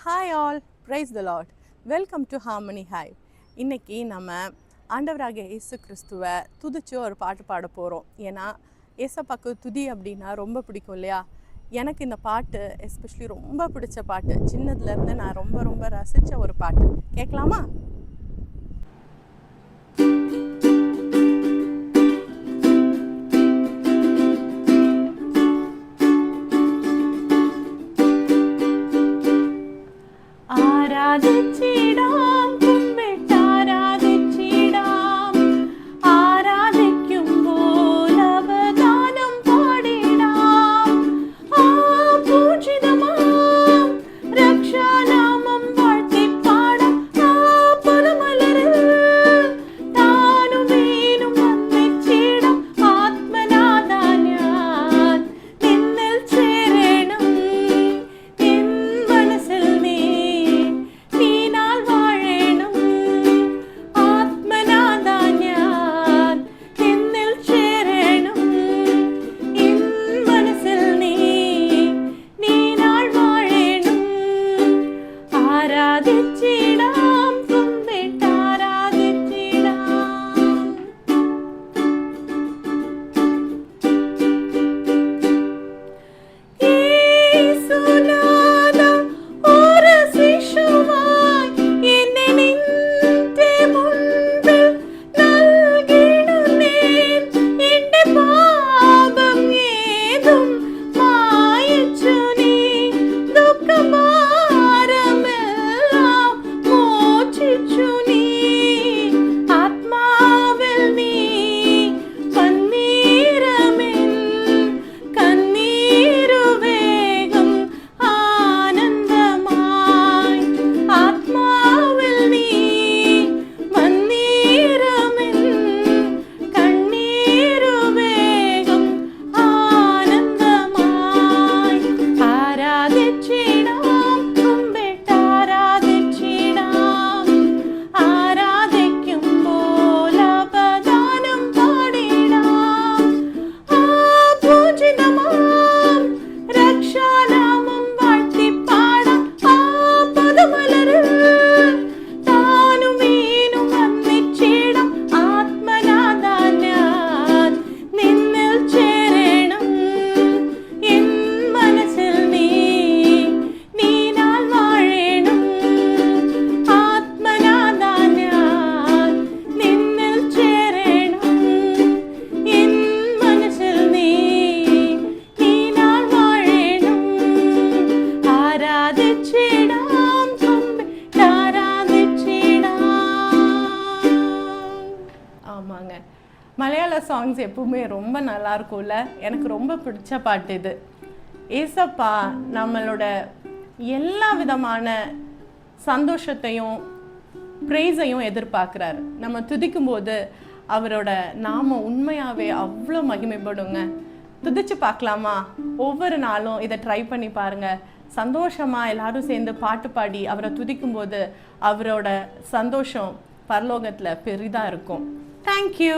Hi all, praise the Lord. Welcome to Harmony Hive. இன்றைக்கி நம்ம ஆண்டவராகிய இயேசு கிறிஸ்துவை துதிச்சு ஒரு பாட்டு பாட போகிறோம். ஏன்னா ஏசப்பாக்கு துதி அப்படின்னா ரொம்ப பிடிக்கும் இல்லையா? எனக்கு இந்த பாட்டு எஸ்பெஷலி ரொம்ப பிடிச்ச பாட்டு. சின்னதுலேருந்து நான் ரொம்ப ரசித்த ஒரு பாட்டு. கேட்கலாமா? ஆராதிச்சிடாம் கும்பிட்டு ஆராதிச்சிடாம், ஆராதிக்கும் போல் அவதானம் பாடிடாம். பூஜிதமாம் ரக்ஷாநாமம் வாழ்த்தி பாடம். பதமலரில் தானும் வீணும் வந்திச்சிடம். ஆத்மநாதான்யான் நின்னில் சேரேணும், என் மனசில் நீ நீனால் வாழேணும். ஆத்மநாதான்யான் நின்னில் சேரேணும், என் மனசில் நீ நீனால் வாழேணும். ஆராதிச்சிடாம் கும்பிட்டு ஆராதிச்சிடாம். യേശുനാഥാ ഒരു ശിശുവായി എന്നെ നിന്റെ മുൻപിൽ നൽകിടുന്നേൻ. എന്റെ പാപം ഏതും മായിച്ചു നീ, ദുഃഖഭാരമെല്ലാം മോചിച്ചു നീ. ആത്മാവിൽ നീ വന്നീരമെൻ കണ്ണീരുവേഗം ആനന്ദമായി. ആത്മാവിൽ നീ വന്നീരമെൻ കണ്ണീരുവേഗം ആനന്ദമായി. ആരാധിച്ചിടാം കുമ്പിട്ട് ആരാധിച്ചിടാം, ആരാധിക്കുമ്പോൾ അവദാനം പാടിടാം. പൂജിതമാം രക്ഷാനാമം വാഴ്ത്തി പാടാം. പദമലരിൽ താനും വീണും വന്നിച്ചിടാം. ആത്മനാഥാന്യാൻ നിന്നിൽ ചേരേണം, എൻ മനസ്സിൽ നീ നീനാൽ വാഴേണം. ആത്മനാഥാന്യാൻ നിന്നിൽ ചേരേണം, എൻ മനസ്സിൽ നീ നീനാൽ വാഴേണം. ആരാധിച്ചിടാം കുമ്പിട്ട് ആരാധിച്ചിടാം. ஆமாங்க, மலையாள சாங்ஸ் எப்பவுமே ரொம்ப நல்லா இருக்கும்ல. எனக்கு ரொம்ப பிடிச்ச பாட்டு இது. ஏசப்பா நம்மளோட எல்லா விதமான சந்தோஷத்தையும் ப்ரைஸையும் எதிர்பார்க்குறாரு. நம்ம துதிக்கும்போது அவரோட நாமம் உண்மையாகவே அவ்வளோ மகிமைப்படுங்க. துதிச்சு பார்க்கலாமா? ஒவ்வொரு நாளும் இதை ட்ரை பண்ணி பாருங்கள். சந்தோஷமாக எல்லாரும் சேர்ந்து பாட்டு பாடி அவரை துதிக்கும்போது அவரோட சந்தோஷம் பரலோகத்தில் பெரிதாக இருக்கும். தேங்க்யூ.